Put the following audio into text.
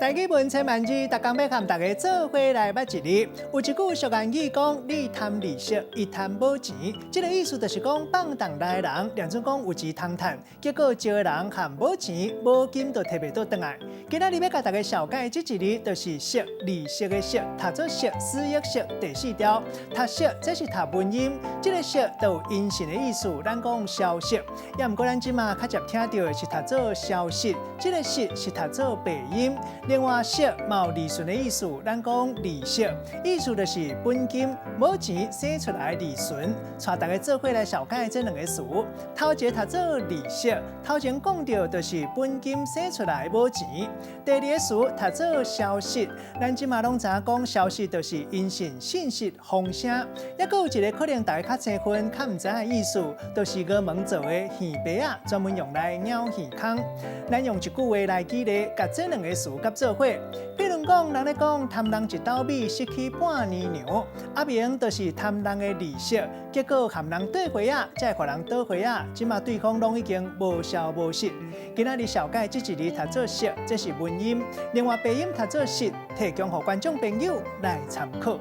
台语文千万字，逐工要和大家做伙来捌一日。有一句俗谚语讲：你贪利息，伊贪无钱。这个意思就是讲，放荡来的人，两种讲有钱通赚，结果招的人和无钱、无金都摕袂倒转来。今仔日要甲大家小解这一日，就是息利息的息，读做息思业息第四条。读息这是读文音，这个息都有阴性的意思，咱讲消息。也毋过咱即马较常听到的是读做消息，这个息是读做白音。另外，息嘛有利顺的意思，咱讲利息，意思就是本金无钱生出来利顺。带大家做伙来小解这两个词。头一个读做利息，头前讲到就是本金生出来无钱。第二个词读做消息，咱即马拢知影讲消息就是音讯、信息、风声。也佫有一个可能大家较青分、较毋知影的意思，就是鹅毛做的鱼白啊，专门用来鸟鱼空。咱用一句话来举例，甲这两个词甲做伙。比如讲，人咧讲贪人一斗米，失去半年粮，阿明就是贪人的利息，结果含人倒回啊，才会互人倒回啊，即马对方拢已经无消无息。今仔日小解这一日读做息，这是文音；另外白音读做息，提供予观众朋友来参考。